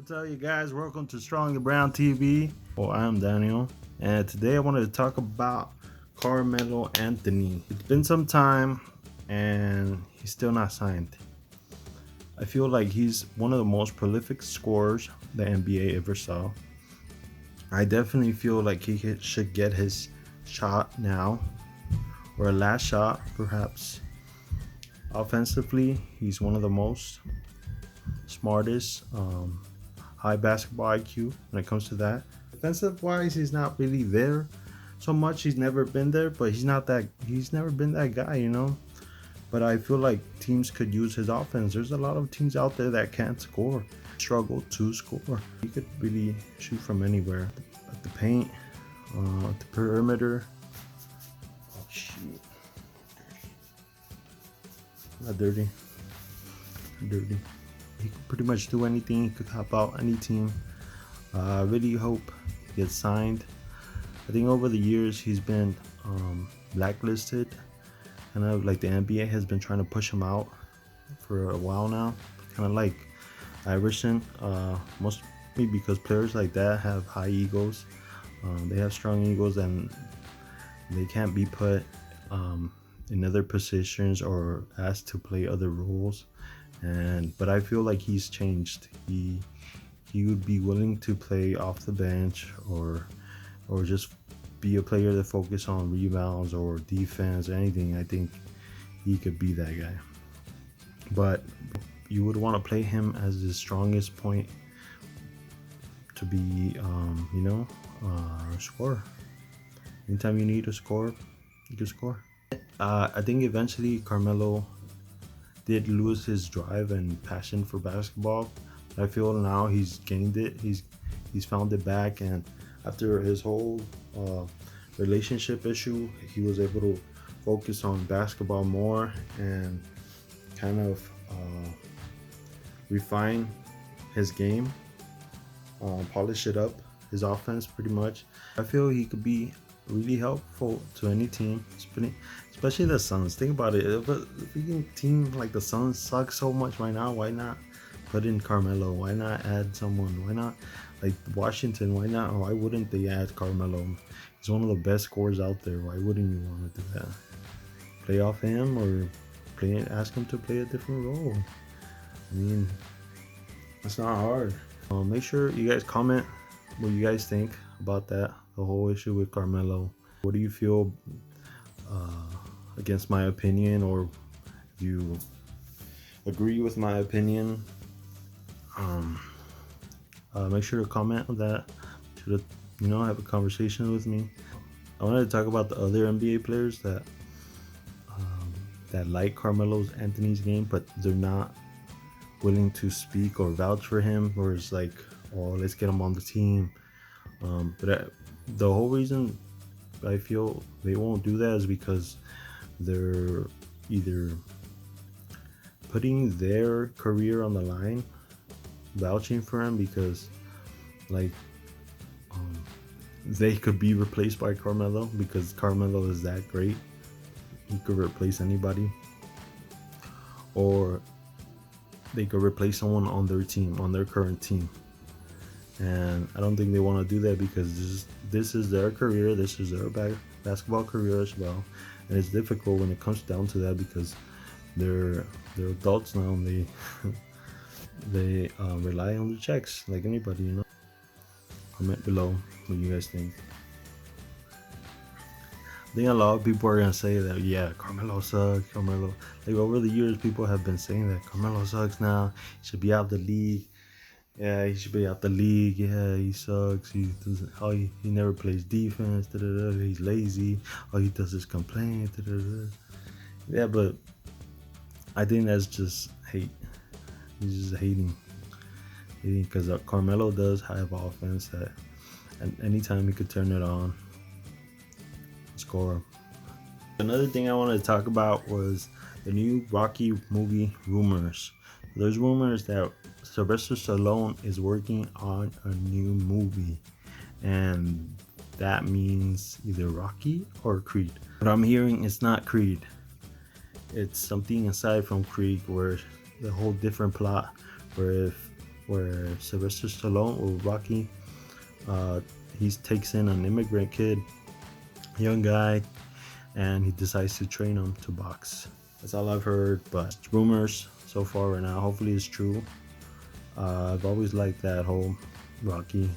What's up, you guys? Welcome to Strong and Brown TV. Well, I'm Daniel, and today I wanted to talk about Carmelo Anthony. It's been some time, and he's still not signed. I feel like he's one of the most prolific scorers the NBA ever saw. I definitely feel like he should get his shot now, or a last shot, perhaps. Offensively, he's one of the most smartest, high basketball IQ when it comes to that. Defensive wise, he's not really there so much. He's never been there, but he's never been that guy, you know. But I feel like teams could use his offense. There's a lot of teams out there that can't score, struggle to score. He could really shoot from anywhere. At the paint, at the perimeter. Oh shit. Not dirty. Not dirty. He could pretty much do anything. He could help out any team. I really hope he gets signed. I think over the years he's been blacklisted. Kind of like the NBA has been trying to push him out for a while now. Kind of like Iverson. Mostly because players like that have high egos. They have strong egos and they can't be put in other positions or asked to play other roles. But I feel like he's changed. He would be willing to play off the bench or just be a player that focus on rebounds or defense or anything. I think he could be that guy. But you would want to play him as the strongest point to be, a scorer. Anytime you need to score, you can score. I think eventually Carmelo did lose his drive and passion for basketball. I feel now he's gained it. He's found it back, and after his whole relationship issue, he was able to focus on basketball more and kind of refine his game, polish it up, his offense pretty much. I feel he could be really helpful to any team, especially the Suns. Think about it. If a freaking team like the Suns sucks so much right now, why not put in Carmelo? Why not add someone? Why not like Washington? Why wouldn't they add Carmelo? He's one of the best scorers out there. Why wouldn't you want to do that? Play off him or ask him to play a different role. I mean, it's not hard. Make sure you guys comment what you guys think about that, the whole issue with Carmelo. What do you feel against my opinion, or if you agree with my opinion? Make sure to comment on that. Should have a conversation with me. I wanted to talk about the other NBA players that like Carmelo Anthony's game, but they're not willing to speak or vouch for him, or it's like, oh, let's get him on the team. But the whole reason I feel they won't do that is because they're either putting their career on the line, vouching for him, because they could be replaced by Carmelo because Carmelo is that great. He could replace anybody, or they could replace someone on their team, on their current team. And I don't think they want to do that because this is their career. This is their basketball career as well, and it's difficult when it comes down to that because they're adults now and they rely on the checks like anybody, you know. Comment below what you guys think. I think a lot of people are gonna say that, yeah, Carmelo sucks. Carmelo, like over the years, people have been saying that Carmelo sucks now. He should be out the league. Yeah, he should be out the league. Yeah, he sucks. He doesn't. He never plays defense. He's lazy. All he does is complain. Yeah, but I think that's just hate. He's just hating because Carmelo does have offense that, and anytime he could turn it on, score. Another thing I wanted to talk about was the new Rocky movie rumors. There's rumors that Sylvester Stallone is working on a new movie, and that means either Rocky or Creed. But I'm hearing it's not Creed. It's something aside from Creed, where the whole different plot, where if where Sylvester Stallone or Rocky, he takes in an immigrant kid, young guy, and he decides to train him to box. That's all I've heard, but it's rumors so far right now. Hopefully it's true. I've always liked that whole Rocky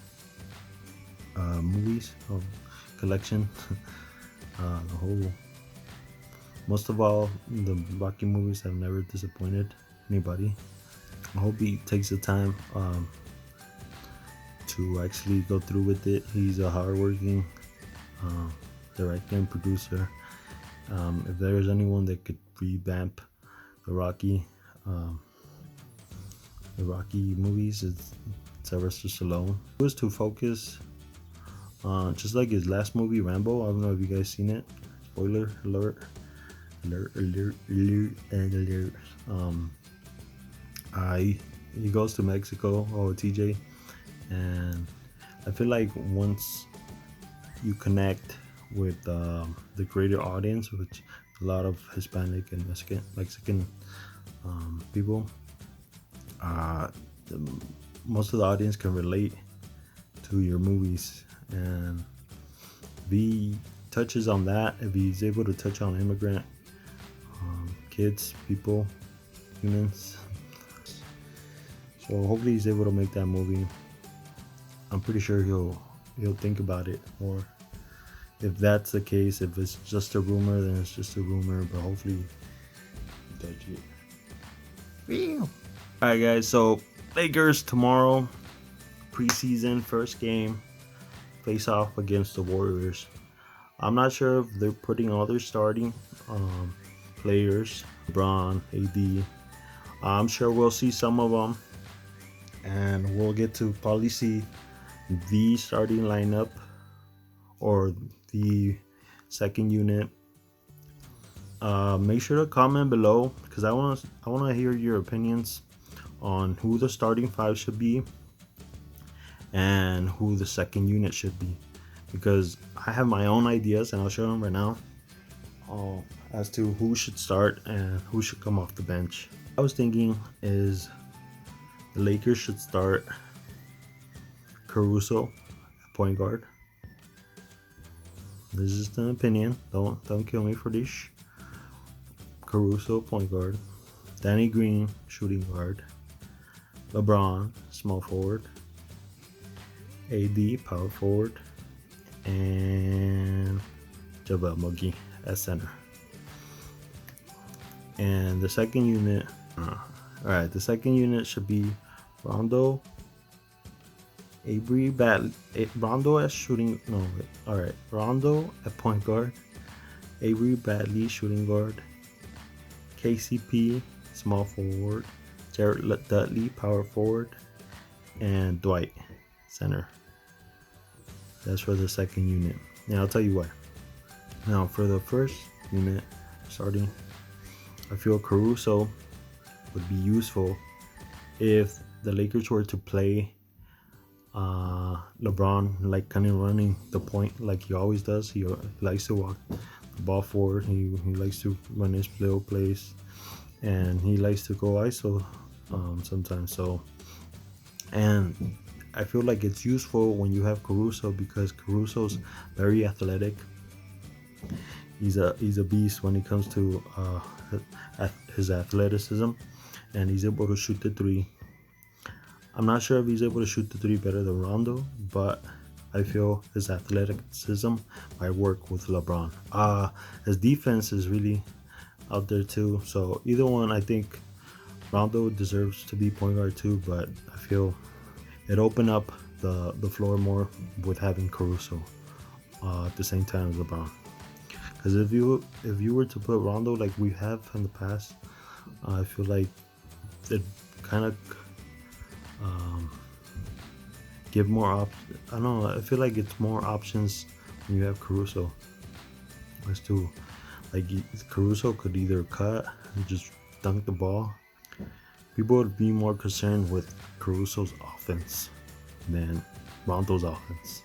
movies collection. The whole, most of all, the Rocky movies have never disappointed anybody. I hope he takes the time to actually go through with it. He's a hardworking director and producer. If there's anyone that could revamp the Rocky movies, it's Sylvester Stallone. He was to focus just like his last movie, Rambo. I don't know if you guys seen it. Spoiler alert. Alert. He goes to Mexico, TJ, and I feel like once you connect with the greater audience, which a lot of Hispanic and Mexican people, most of the audience can relate to your movies, and if he touches on that, if he's able to touch on immigrant kids, people, humans, so hopefully he's able to make that movie. I'm pretty sure he'll think about it more. If that's the case, if it's just a rumor, then it's just a rumor, but hopefully he touch it. Alright guys, so Lakers tomorrow, preseason first game, face off against the Warriors. I'm not sure if they're putting all their starting players, LeBron, AD. I'm sure we'll see some of them, and we'll get to probably see the starting lineup or the second unit. Make sure to comment below, because I want to hear your opinions on who the starting five should be and who the second unit should be, because I have my own ideas, and I'll show them right now as to who should start and who should come off the bench. I was thinking is the Lakers should start Caruso at point guard. This is just an opinion. Don't kill me for this. Caruso point guard, Danny Green shooting guard, LeBron small forward, AD power forward, and JaVale McGee at center. And the second unit, alright, the second unit should be Rondo, Rondo at shooting. No, wait. Alright, Rondo at point guard, Avery Bradley shooting guard, KCP small forward, Jared Dudley power forward, and Dwight center. That's for the second unit. Now I'll tell you why. Now for the first unit starting, I feel Caruso would be useful if the Lakers were to play LeBron like kind of running the point like he always does. He likes to walk the ball forward. He likes to run his little plays, and he likes to go ISO sometimes. So, and I feel like it's useful when you have Caruso, because Caruso's very athletic. He's a beast when it comes to his athleticism, and he's able to shoot the three. I'm not sure if he's able to shoot the three better than Rondo, but I feel his athleticism might work with LeBron. His defense is really out there too. So either one, I think Rondo deserves to be point guard too, but I feel it opened up the floor more with having Caruso at the same time as LeBron. Because if you were to put Rondo like we have in the past, I feel like it kind of give more options. I don't know. I feel like it's more options when you have Caruso. As to like Caruso could either cut and just dunk the ball. People would be more concerned with Caruso's offense than Rondo's offense.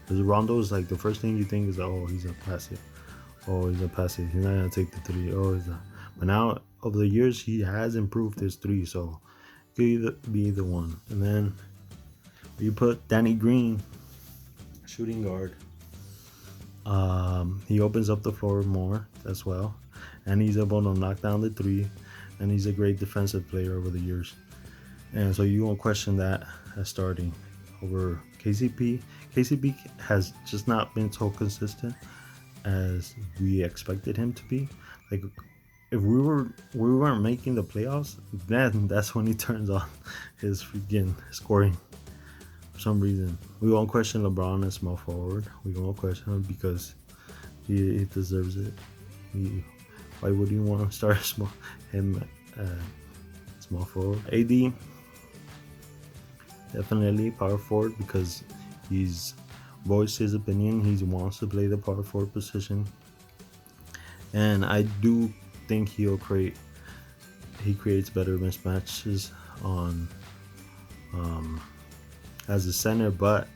Because Rondo is like the first thing you think is, oh, he's a passive. Oh, he's a passive. He's not gonna take the three. Oh, he's not. But now over the years he has improved his three, so you could be the one. And then you put Danny Green, shooting guard. He opens up the floor more as well, and he's able to knock down the three, and he's a great defensive player over the years. And so you won't question that as starting over KCP. KCP has just not been so consistent as we expected him to be. Like, if we weren't making the playoffs, then that's when he turns on his freaking scoring. For some reason, we won't question LeBron as small forward. We won't question him because he deserves it. Why would you want to start him small forward? AD, definitely power forward because he's voiced his opinion. He wants to play the power forward position, and I do think he creates better mismatches on as a center, but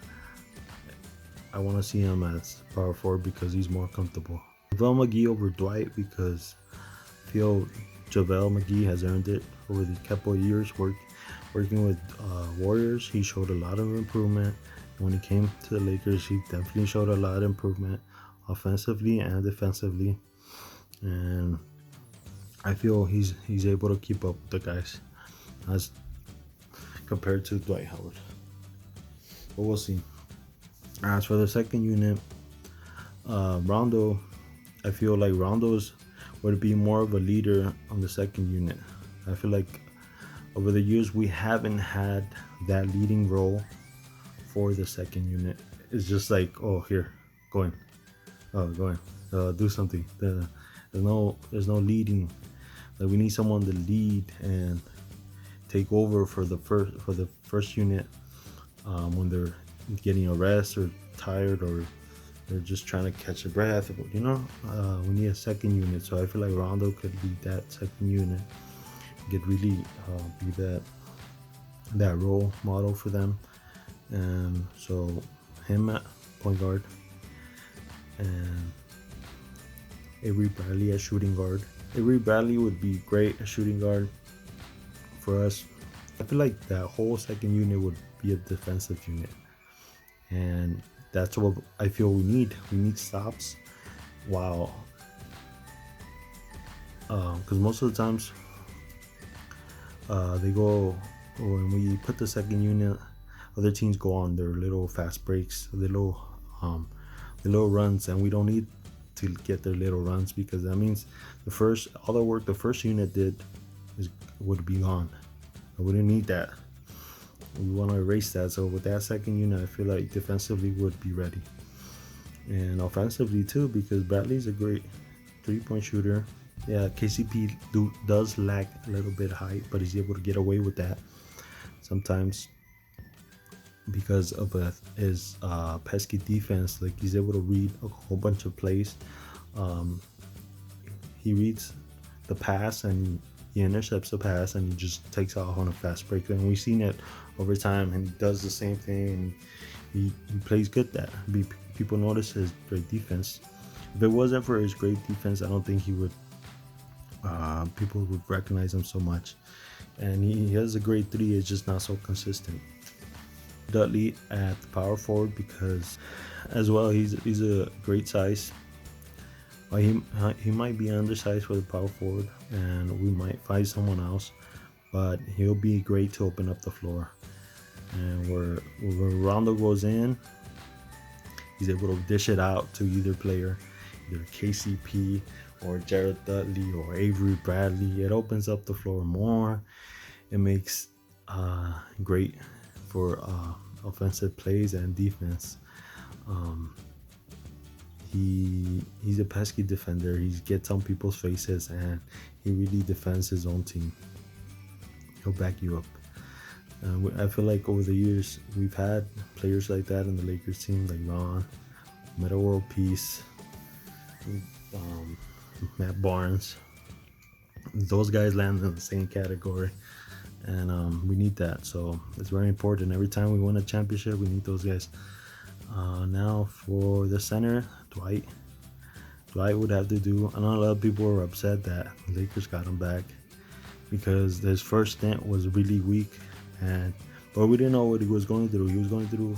I want to see him as power forward because he's more comfortable. JaVale McGee over Dwight because I feel JaVale McGee has earned it over the couple of years working with Warriors. He showed a lot of improvement. When he came to the Lakers, he definitely showed a lot of improvement offensively and defensively, and I feel he's able to keep up with the guys as compared to Dwight Howard. But we'll see. As for the second unit, Rondo, I feel like Rondo's would be more of a leader on the second unit. I feel like over the years we haven't had that leading role for the second unit. It's just like, oh, here, go in, do something. There's no leading. Like, we need someone to lead and take over for the first unit when they're getting a rest or tired or they're just trying to catch a breath. We need a second unit. So I feel like Rondo could be that second unit. Could really be that role model for them. And so him at point guard and Avery Bradley at shooting guard. Avery Bradley would be great at shooting guard for us. I feel like that whole second unit would be a defensive unit, and that's what I feel we need. We need stops, while because most of the times they go, when we put the second unit, other teams go on their little fast breaks, the little runs, and we don't need to get their little runs because that means all the work the first unit did would be gone. We didn't need that. We want to erase that. So with that second unit, I feel like defensively would be ready, and offensively too, because Bradley's a great 3-point shooter. Yeah, KCP does lack a little bit of height, but he's able to get away with that sometimes because of his pesky defense. Like, he's able to read a whole bunch of plays. He reads the pass and he intercepts the pass and he just takes off on a fast break. And we've seen it over time, and he does the same thing. And he plays good at that. People notice his great defense. If it wasn't for his great defense, I don't think he would. People would recognize him so much. And he has a great three. It's just not so consistent. Dudley at power forward because, as well, he's a great size. He might be undersized for the power forward, and we might find someone else, but he'll be great to open up the floor. And where Rondo goes in, he's able to dish it out to either player, either KCP or Jared Dudley or Avery Bradley. It opens up the floor more. It makes great for offensive plays and defense. He's a pesky defender. He gets on people's faces, and he really defends his own team. He'll back you up. I feel like over the years we've had players like that in the Lakers team, like Ron, Metta World Peace, Matt Barnes. Those guys land in the same category, and we need that. So it's very important. Every time we win a championship, we need those guys. Now for the center, Dwight would have to do. I know a lot of people were upset that the Lakers got him back. because his first stint was really weak, and but we didn't know what he was going through. He was going through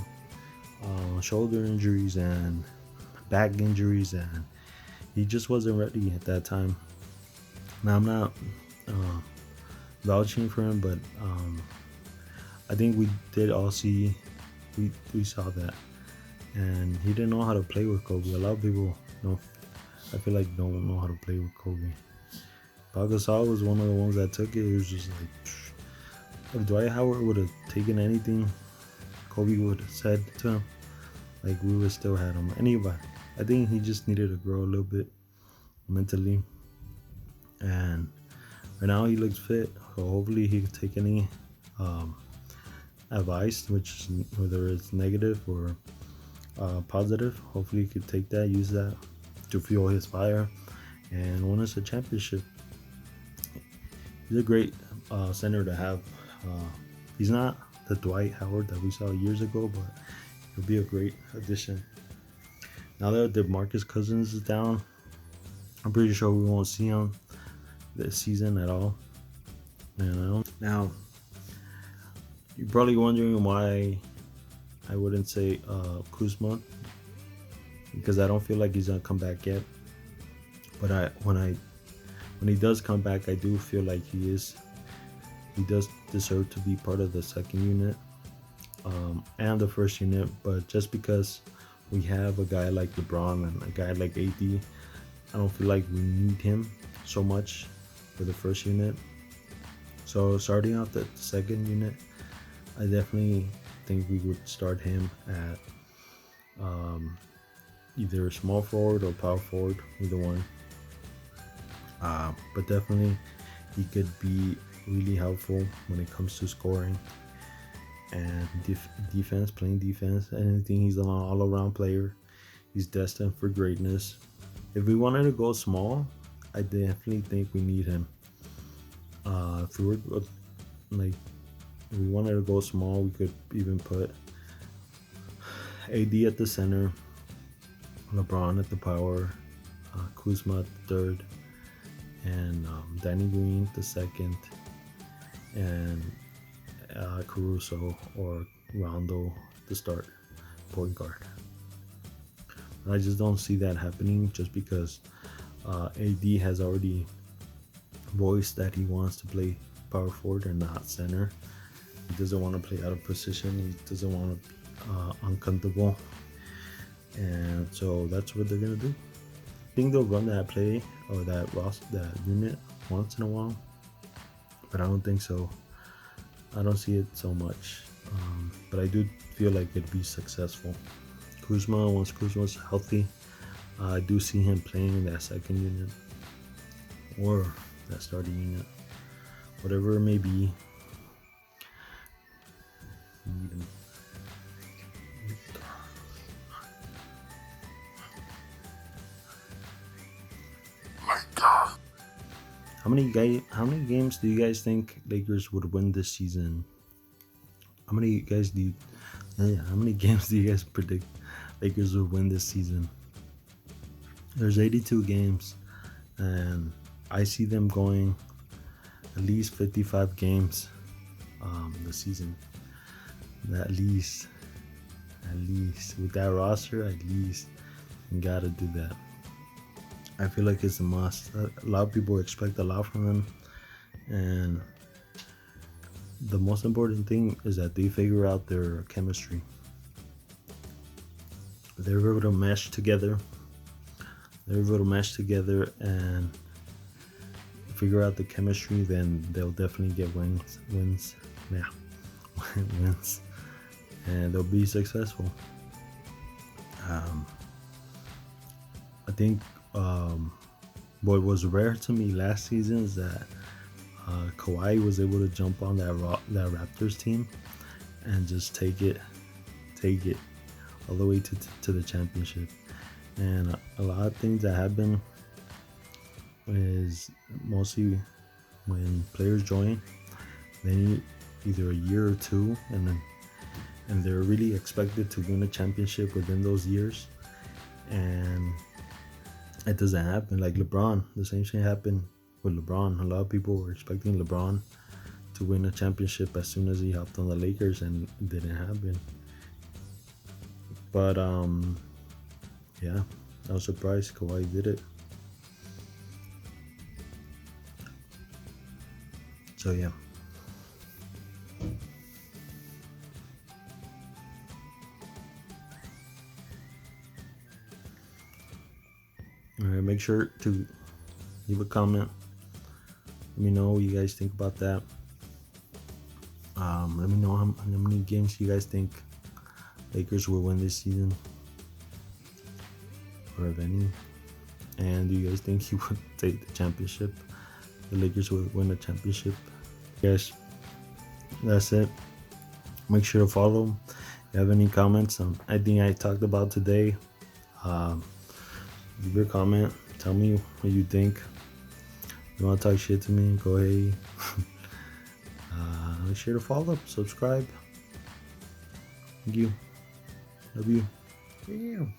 shoulder injuries and back injuries, and he just wasn't ready at that time. Now I'm not uh, vouching for him, but I think we did all see we saw that, and he didn't know how to play with Kobe. A lot of people don't. I feel like don't know how to play with Kobe. Pau Gasol was one of the ones that took it. It was just like, if Dwight Howard would have taken anything Kobe would have said to him, like we would still had him. Anyway, I think he just needed to grow a little bit mentally, and right now he looks fit. So hopefully he can take any advice, which whether it's negative or positive. Hopefully he could take that, use that to fuel his fire, and win us a championship. He's a great center to have. He's not the Dwight Howard that we saw years ago, but he'll be a great addition. Now that DeMarcus Cousins is down, I'm pretty sure we won't see him this season at all. Now, you're probably wondering why I wouldn't say Kuzma, because I don't feel like he's gonna come back yet. But when he does come back, I do feel like he does deserve to be part of the second unit and the first unit. But just because we have a guy like LeBron and a guy like AD, I don't feel like we need him so much for the first unit. So starting off the second unit, I definitely think we would start him at either small forward or power forward, either one. But definitely he could be really helpful when it comes to scoring and defense, playing defense. Anything, he's an all-around player. He's destined for greatness. If we wanted to go small, I definitely think we need him. If we were like, if we wanted to go small, we could even put AD at the center, LeBron at the power, Kuzma at the third, and Danny Green the second, and Caruso or Rondo to start point guard. And I just don't see that happening, just because AD has already voiced that he wants to play power forward and not center. He doesn't want to play out of position. He doesn't want to be uncomfortable, and so that's what they're gonna do. I think they'll run that play or that unit once in a while, but I don't think so. I don't see it so much, but I do feel like it'd be successful. Once Kuzma's healthy, I do see him playing in that second unit or that starting unit, whatever it may be. How many games do you guys think Lakers would win this season? How many games do you guys predict Lakers would win this season? There's 82 games, and I see them going at least 55 games this season. At least with that roster, at least you gotta do that. I feel like it's a must. A lot of people expect a lot from them, and the most important thing is that they figure out their chemistry. They're able to mesh together. And figure out the chemistry. Then they'll definitely get wins. Yeah, wins, and they'll be successful. I think what was rare to me last season is that Kawhi was able to jump on that Raptors team and just take it all the way to the championship. And a lot of things that happen is mostly when players join, they need either a year or two, and they're really expected to win a championship within those years, and it doesn't happen. Like LeBron, the same thing happened with LeBron. A lot of people were expecting LeBron to win a championship as soon as he hopped on the Lakers, and it didn't happen. But yeah, I was surprised Kawhi did it. So yeah. All right, make sure to leave a comment. Let me know what you guys think about that. Let me know how many games you guys think Lakers will win this season, or if any. And do you guys think he would take the championship? The Lakers will win the championship. Yes, that's it. Make sure to follow. If you have any comments on anything I talked about today, leave your comment. Tell me what you think. If you want to talk shit to me, go ahead. Make sure to follow, subscribe. Thank you. Love you. Yeah.